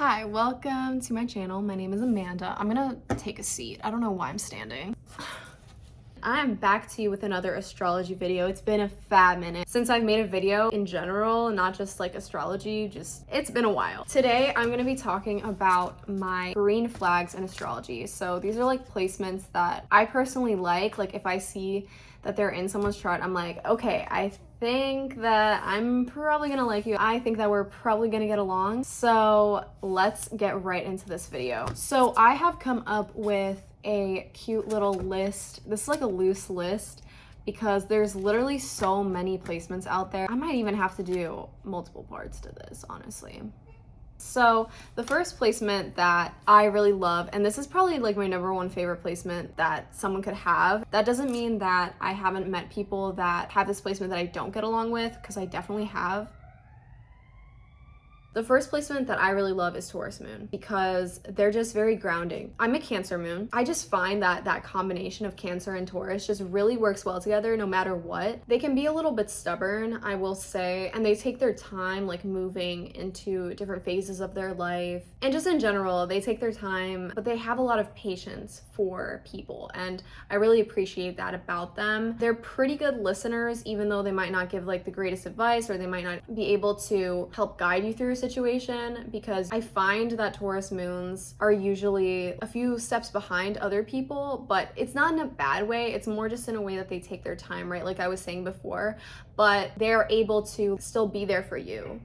Hi, welcome to my channel. My name is Amanda. I'm gonna take a seat. I don't know why I'm standing. I'm back to you with another astrology video. It's been a fat minute since I've made a video in general, not just like astrology, it's been a while. Today, I'm gonna be talking about my green flags in astrology. So these are like placements that I personally like if I see that they're in someone's chart, I'm like, okay, I think that I'm probably gonna like you. I think that we're probably gonna get along. So let's get right into this video. So I have come up with a cute little list. This is like a loose list because there's literally so many placements out there. I might even have to do multiple parts to this, honestly. So the first placement that I really love, and this is probably like my number one favorite placement that someone could have. That doesn't mean that I haven't met people that have this placement that I don't get along with, because I definitely have. The first placement that I really love is Taurus moon because they're just very grounding. I'm a Cancer moon. I just find that that combination of Cancer and Taurus just really works well together no matter what. They can be a little bit stubborn, I will say, and they take their time like moving into different phases of their life. And just in general, they take their time, but they have a lot of patience for people, and I really appreciate that about them. They're pretty good listeners, even though they might not give like the greatest advice, or they might not be able to help guide you through a situation, because I find that Taurus moons are usually a few steps behind other people, but it's not in a bad way. It's more just in a way that they take their time, right? Like I was saying before, but they're able to still be there for you,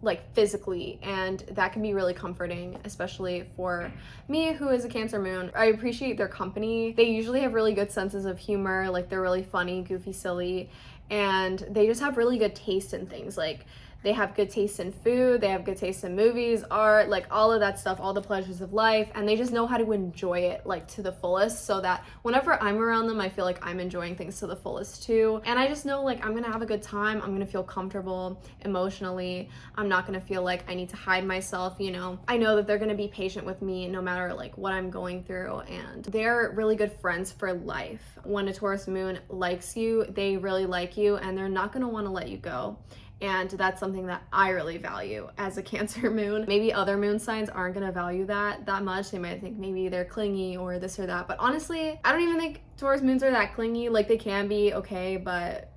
like physically, and that can be really comforting, especially for me who is a Cancer moon. I appreciate their company. They usually have really good senses of humor, like they're really funny, goofy, silly, and they just have really good taste in things. Like they have good taste in food, they have good taste in movies, art, like all of that stuff, all the pleasures of life, and they just know how to enjoy it like to the fullest, so that whenever I'm around them, I feel like I'm enjoying things to the fullest too. And I just know like I'm gonna have a good time, I'm gonna feel comfortable emotionally, I'm not gonna feel like I need to hide myself, you know. I know that they're gonna be patient with me no matter like what I'm going through, and they're really good friends for life. When a Taurus moon likes you, they really like you, and they're not gonna wanna let you go. And that's something that I really value as a Cancer moon. Maybe other moon signs aren't gonna value that much. They might think maybe they're clingy or this or that. But honestly, I don't even think Taurus moons are that clingy. Like they can be, okay, but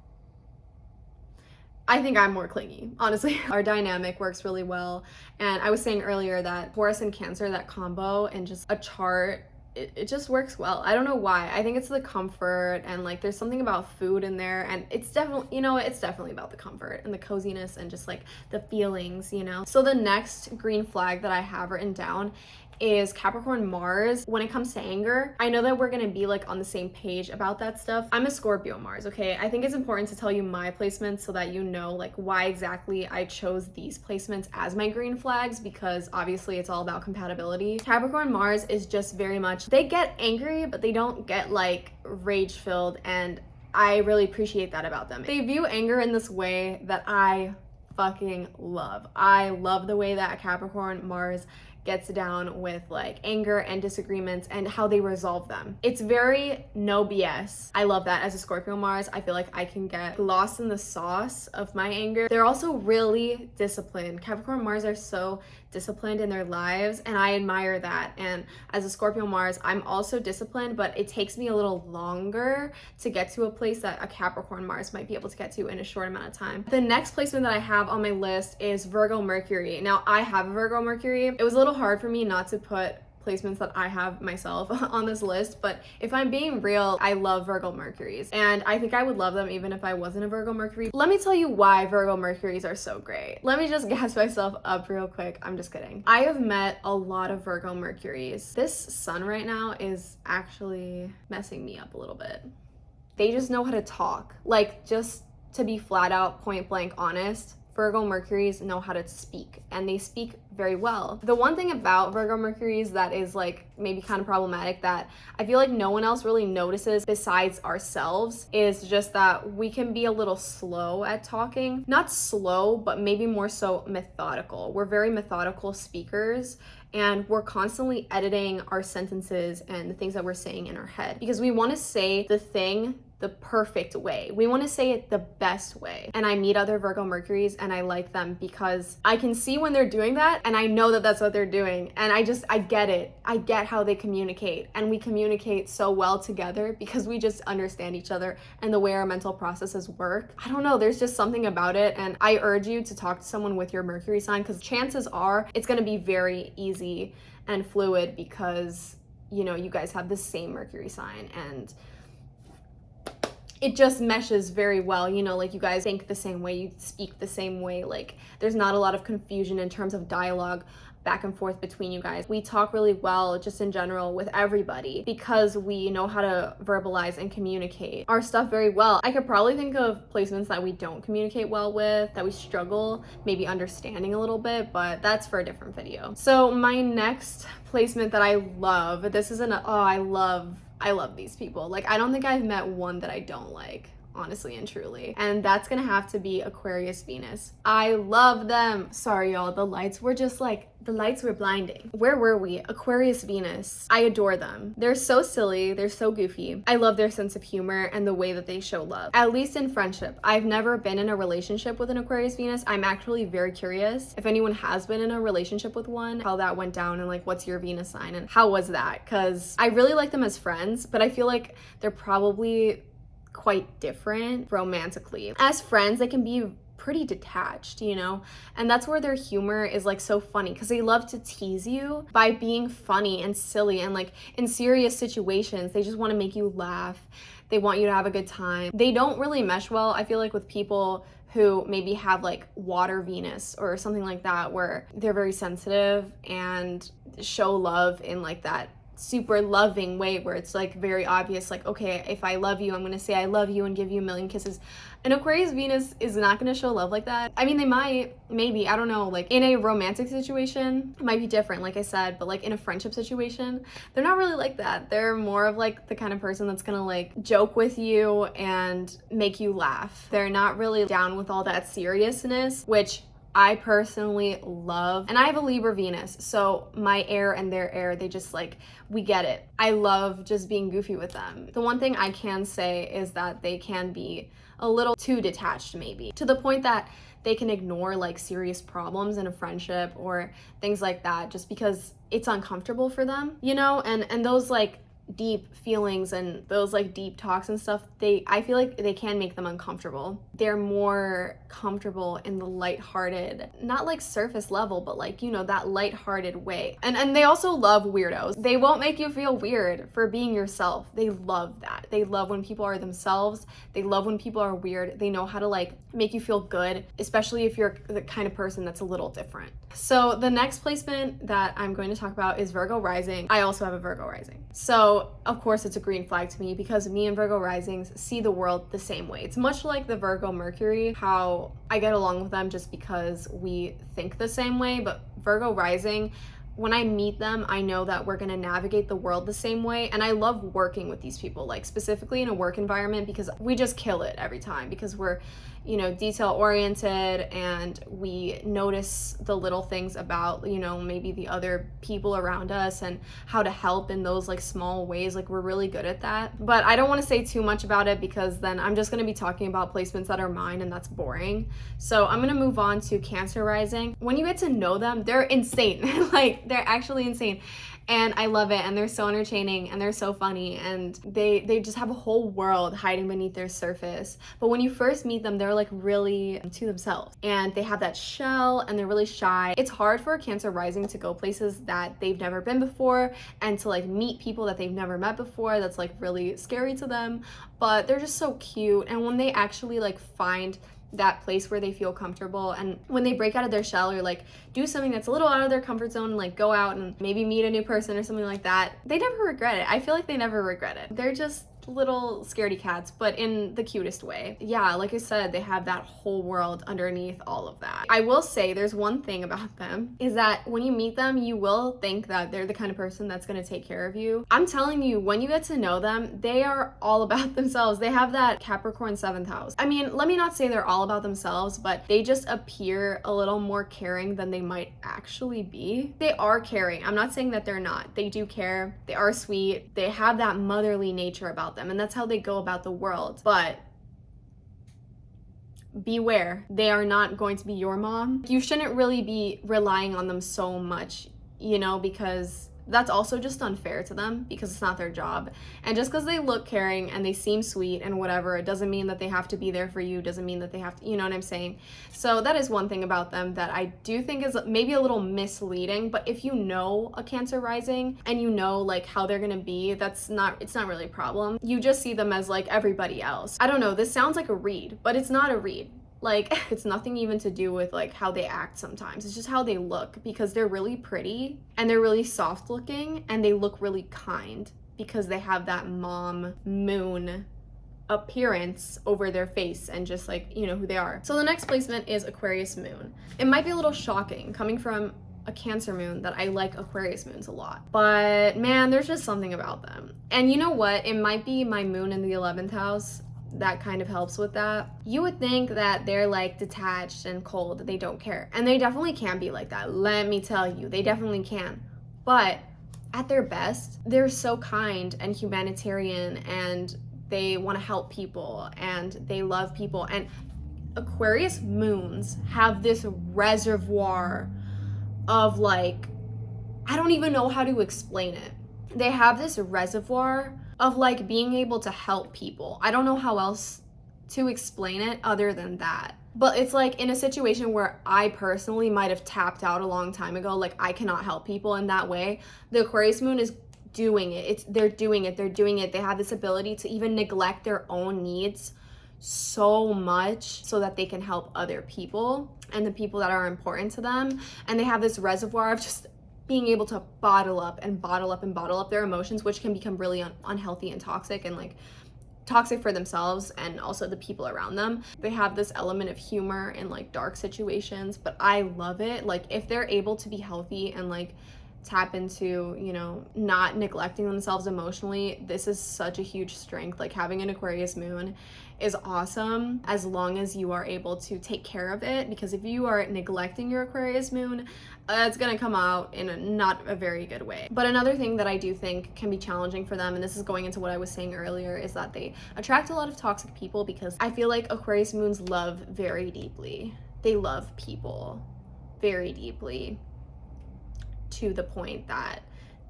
I think I'm more clingy, honestly. Our dynamic works really well. And I was saying earlier that Taurus and Cancer, that combo and just a chart, it just works well. I don't know why. I think it's the comfort, and like there's something about food in there, and it's definitely, you know, it's definitely about the comfort and the coziness and just like the feelings, you know. So the next green flag that I have written down is Capricorn Mars. When it comes to anger, I know that we're gonna be like on the same page about that stuff. I'm a Scorpio Mars, okay? I think it's important to tell you my placements so that you know like why exactly I chose these placements as my green flags, because obviously it's all about compatibility. Capricorn Mars is just very much, they get angry, but they don't get like rage filled, and I really appreciate that about them. They view anger in this way that I fucking love. I love the way that Capricorn Mars gets down with like anger and disagreements and how they resolve them. It's very no BS. I love that as a Scorpio Mars. I feel like I can get lost in the sauce of my anger. They're also really disciplined. Capricorn Mars are so disciplined in their lives, and I admire that. And as a Scorpio Mars, I'm also disciplined, but it takes me a little longer to get to a place that a Capricorn Mars might be able to get to in a short amount of time. The next placement that I have on my list is Virgo Mercury. Now, I have a Virgo Mercury. It was a little hard for me not to put placements that I have myself on this list, but if I'm being real, I love Virgo Mercuries, and I think I would love them even if I wasn't a Virgo Mercury. Let me tell you why Virgo Mercuries are so great. Let me just gas myself up real quick. I'm just kidding. I have met a lot of Virgo Mercuries. This sun right now is actually messing me up a little bit. They just know how to talk. Like, just to be flat out, point blank honest, Virgo Mercuries know how to speak, and they speak very well. The one thing about Virgo Mercuries that is like maybe kind of problematic that I feel like no one else really notices besides ourselves is just that we can be a little slow at talking. Not slow, but maybe more so methodical. We're very methodical speakers, and we're constantly editing our sentences and the things that we're saying in our head because we want to say the thing the perfect way. We want to say it the best way. And I meet other Virgo Mercuries and I like them because I can see when they're doing that and I know that that's what they're doing. And I get it. I get how they communicate, and we communicate so well together because we just understand each other and the way our mental processes work. I don't know, there's just something about it. And I urge you to talk to someone with your Mercury sign, because chances are it's going to be very easy and fluid because, you know, you guys have the same Mercury sign and it just meshes very well, you know, like you guys think the same way, you speak the same way, like there's not a lot of confusion in terms of dialogue back and forth between you guys. We talk really well just in general with everybody because we know how to verbalize and communicate our stuff very well. I could probably think of placements that we don't communicate well with, that we struggle maybe understanding a little bit, but that's for a different video. So my next placement that I love, this is I love these people. Like, I don't think I've met one that I don't like, honestly and truly. And that's gonna have to be Aquarius Venus. I love them. Sorry, y'all, the lights were blinding. Where were we? Aquarius Venus. I adore them. They're so silly. They're so goofy. I love their sense of humor and the way that they show love, at least in friendship. I've never been in a relationship with an Aquarius Venus. I'm actually very curious if anyone has been in a relationship with one, how that went down, and like, what's your Venus sign and how was that? Because I really like them as friends, but I feel like they're probably quite different romantically. As friends, they can be pretty detached, you know, and that's where their humor is like so funny, because they love to tease you by being funny and silly, and like in serious situations they just want to make you laugh. They want you to have a good time. They don't really mesh well, I feel like, with people who maybe have like water Venus or something like that, where they're very sensitive and show love in like that super loving way where it's like very obvious, like, okay, if I love you, I'm gonna say I love you and give you a million kisses. An Aquarius Venus is not gonna show love like that. I mean, they might, maybe, I don't know, like in a romantic situation it might be different, like I said, but like in a friendship situation they're not really like that. They're more of like the kind of person that's gonna like joke with you and make you laugh. They're not really down with all that seriousness, which I personally love. And I have a Libra Venus, so my air and their air, they just like, we get it. I love just being goofy with them. The one thing I can say is that they can be a little too detached, maybe, to the point that they can ignore like serious problems in a friendship or things like that just because it's uncomfortable for them, you know? And those like deep feelings and those like deep talks and stuff, I feel like they can make them uncomfortable. They're more comfortable in the lighthearted, not like surface level, but like, you know, that lighthearted way. And they also love weirdos. They won't make you feel weird for being yourself. They love that. They love when people are themselves. They love when people are weird. They know how to like make you feel good, especially if you're the kind of person that's a little different. So the next placement that I'm going to talk about is Virgo rising. I also have a Virgo rising. So of course it's a green flag to me because me and Virgo risings see the world the same way. It's much like the Virgo Mercury, how I get along with them just because we think the same way. But Virgo rising, when I meet them, I know that we're gonna navigate the world the same way. And I love working with these people, like specifically in a work environment, because we just kill it every time because we're, you know, detail oriented and we notice the little things about, you know, maybe the other people around us and how to help in those like small ways. Like, we're really good at that. But I don't want to say too much about it because then I'm just going to be talking about placements that are mine and that's boring. So I'm going to move on to Cancer rising. When you get to know them, they're insane. Like, they're actually insane. And I love it, and they're so entertaining and they're so funny, and they just have a whole world hiding beneath their surface. But when you first meet them, they're like really to themselves and they have that shell and they're really shy. It's hard for a Cancer rising to go places that they've never been before and to like meet people that they've never met before. That's like really scary to them, but they're just so cute. And when they actually like find that place where they feel comfortable, and when they break out of their shell or like do something that's a little out of their comfort zone and like go out and maybe meet a new person or something like that, they never regret it. I feel like they never regret it. They're just little scaredy cats, but in the cutest way. Yeah, like I said, they have that whole world underneath all of that. I will say there's one thing about them is that when you meet them, you will think that they're the kind of person that's going to take care of you. I'm telling you, when you get to know them, they are all about themselves. They have that Capricorn 7th house. I mean, let me not say they're all about themselves, but they just appear a little more caring than they might actually be. They are caring. I'm not saying that they're not. They do care. They are sweet. They have that motherly nature about about them, and that's how they go about the world. But beware, they are not going to be your mom. You shouldn't really be relying on them so much, you know, because that's also just unfair to them, because it's not their job. And just because they look caring and they seem sweet and whatever, it doesn't mean that they have to be there for you, doesn't mean that they have to, you know what I'm saying? So that is one thing about them that I do think is maybe a little misleading. But if you know a Cancer rising and you know like how they're gonna be, it's not really a problem. You just see them as like everybody else. I don't know, this sounds like a read, but it's not a read. Like, it's nothing even to do with like how they act sometimes. It's just how they look, because they're really pretty and they're really soft looking and they look really kind because they have that mom moon appearance over their face and just like, you know, who they are. So the next placement is Aquarius moon. It might be a little shocking coming from a Cancer moon that I like Aquarius moons a lot, but man, there's just something about them. And you know what? It might be my moon in the 11th house that kind of helps with that. You would think that they're like detached and cold, that they don't care. And they definitely can be like that. Let me tell you, they definitely can. But at their best, they're so kind and humanitarian, and they want to help people and they love people. And Aquarius moons have this reservoir of like, I don't even know how to explain it. They have this reservoir of like being able to help people. I don't know how else to explain it other than that. But it's like in a situation where I personally might have tapped out a long time ago, like I cannot help people in that way. The Aquarius moon is doing it. They're doing it. They have this ability to even neglect their own needs so much so that they can help other people and the people that are important to them. And they have this reservoir of just being able to bottle up their emotions, which can become really unhealthy and toxic, and like toxic for themselves and also the people around them. They have this element of humor in like dark situations, but I love it. Like if they're able to be healthy and like tap into, you know, not neglecting themselves emotionally, this is such a huge strength. Like having an Aquarius moon is awesome as long as you are able to take care of it, because if you are neglecting your Aquarius moon, it's gonna come out in not a very good way. But another thing that I do think can be challenging for them, and this is going into what I was saying earlier, is that they attract a lot of toxic people, because I feel like Aquarius moons love very deeply. They love people very deeply, to the point that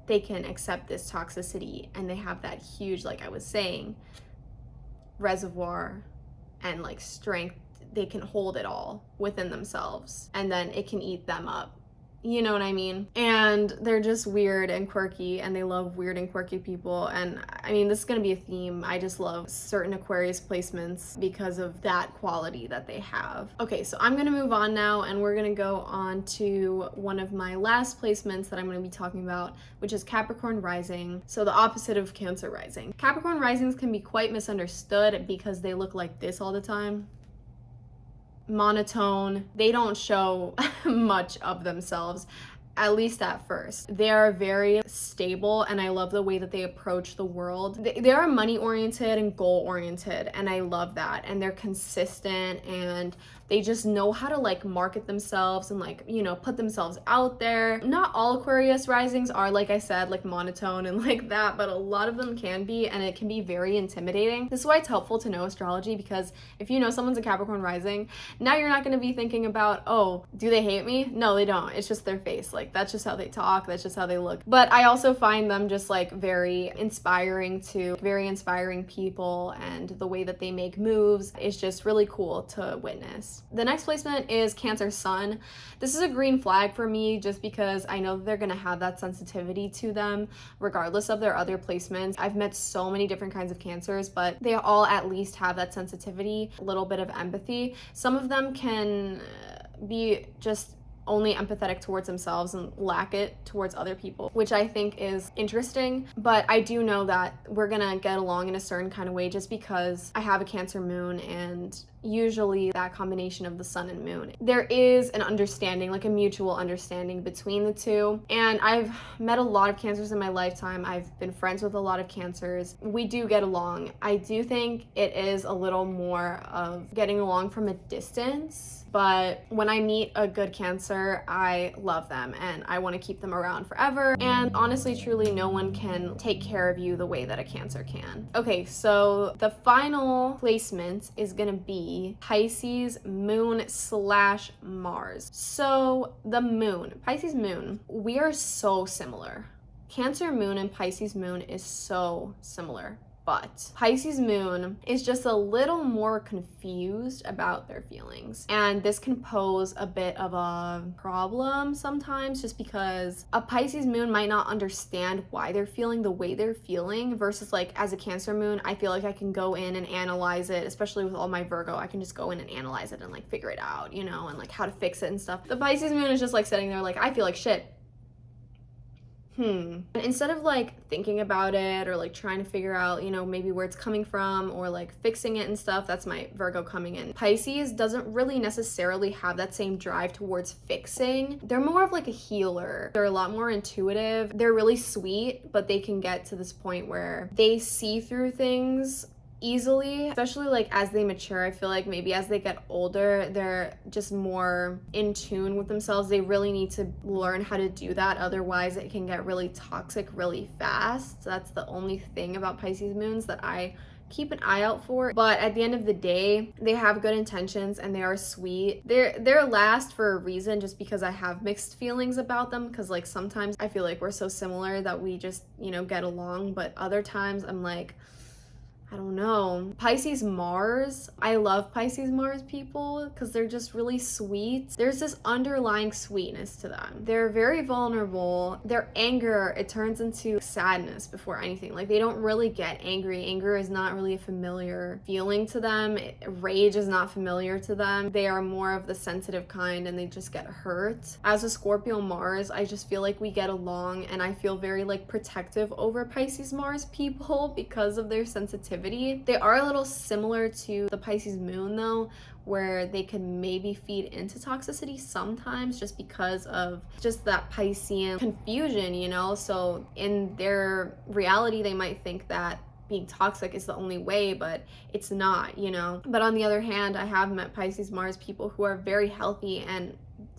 they can accept this toxicity, and they have that huge, like I was saying, reservoir and like strength. They can hold it all within themselves, and then it can eat them up. You know what I mean? And they're just weird and quirky, and they love weird and quirky people. And I mean, this is gonna be a theme. I just love certain Aquarius placements because of that quality that they have. Okay, so I'm gonna move on now, and we're gonna go on to one of my last placements that I'm gonna be talking about, which is Capricorn rising. So the opposite of Cancer rising. Capricorn risings can be quite misunderstood because they look like this all the time. Monotone. They don't show much of themselves, at least at first. They are very stable, and I love the way that they approach the world. They are money oriented and goal oriented, and I love that. And they're consistent, and they just know how to like market themselves and like, you know, put themselves out there. Not all Aquarius risings are, like I said, like monotone and like that, but a lot of them can be, and it can be very intimidating. This is why it's helpful to know astrology, because if you know someone's a Capricorn rising, now you're not going to be thinking about, oh, do they hate me? No, they don't. It's just their face. Like that's just how they talk. That's just how they look. But I also find them just like very inspiring people, and the way that they make moves is just really cool to witness. The next placement is Cancer sun. This is a green flag for me, just because I know that they're going to have that sensitivity to them regardless of their other placements. I've met so many different kinds of Cancers, but they all at least have that sensitivity, a little bit of empathy. Some of them can be just only empathetic towards themselves and lack it towards other people, which I think is interesting. But I do know that we're gonna get along in a certain kind of way just because I have a Cancer moon, and usually that combination of the sun and moon. There is an understanding, like a mutual understanding between the two. And I've met a lot of Cancers in my lifetime. I've been friends with a lot of Cancers. We do get along. I do think it is a little more of getting along from a distance. But when I meet a good Cancer, I love them and I want to keep them around forever. And honestly, truly, no one can take care of you the way that a Cancer can. Okay, so the final placement is gonna be Pisces moon / Mars. So the moon, Pisces moon, we are so similar. Cancer moon and Pisces moon is so similar. But Pisces moon is just a little more confused about their feelings. And this can pose a bit of a problem sometimes, just because a Pisces moon might not understand why they're feeling the way they're feeling, versus like as a Cancer moon, I feel like I can go in and analyze it, especially with all my Virgo. I can just go in and analyze it and like figure it out, you know, and like how to fix it and stuff. The Pisces moon is just like sitting there like, I feel like shit. And instead of like thinking about it or like trying to figure out, you know, maybe where it's coming from or like fixing it and stuff, that's my Virgo coming in. Pisces doesn't really necessarily have that same drive towards fixing. They're more of like a healer. They're a lot more intuitive. They're really sweet, but they can get to this point where they see through things easily, especially like as they mature. I feel like maybe as they get older, they're just more in tune with themselves. They really need to learn how to do that, otherwise it can get really toxic really fast. So that's the only thing about Pisces moons that I keep an eye out for. But at the end of the day, they have good intentions and they are sweet. They're last for a reason, just because I have mixed feelings about them, because like sometimes I feel like we're so similar that we just, you know, get along, but other times I'm like, I don't know. Pisces Mars, I love Pisces Mars people because they're just really sweet. There's this underlying sweetness to them. They're very vulnerable. Their anger, it turns into sadness before anything. Like they don't really get angry. Anger is not really a familiar feeling to them. Rage is not familiar to them. They are more of the sensitive kind and they just get hurt. As a Scorpio Mars, I just feel like we get along and I feel very like protective over Pisces Mars people because of their sensitivity. They are a little similar to the Pisces moon though, where they can maybe feed into toxicity sometimes just because of just that Piscean confusion, you know? So in their reality, they might think that being toxic is the only way, but it's not, you know? But on the other hand, I have met Pisces Mars people who are very healthy and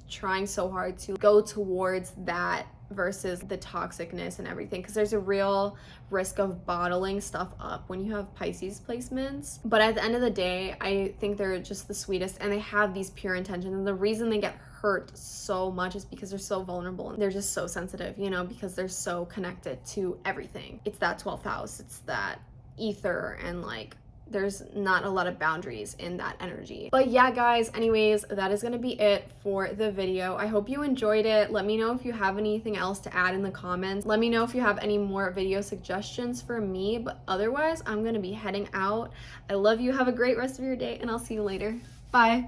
trying so hard to go towards that versus the toxicness and everything, because there's a real risk of bottling stuff up when you have Pisces placements. But at the end of the day, I think they're just the sweetest and they have these pure intentions, and the reason they get hurt so much is because they're so vulnerable and they're just so sensitive, you know, because they're so connected to everything. It's that 12th house, it's that ether, and like there's not a lot of boundaries in that energy. But yeah, guys, anyways, that is gonna be it for the video. I hope you enjoyed it. Let me know if you have anything else to add in the comments. Let me know if you have any more video suggestions for me, but otherwise I'm gonna be heading out. I love you. Have a great rest of your day and I'll see you later. Bye.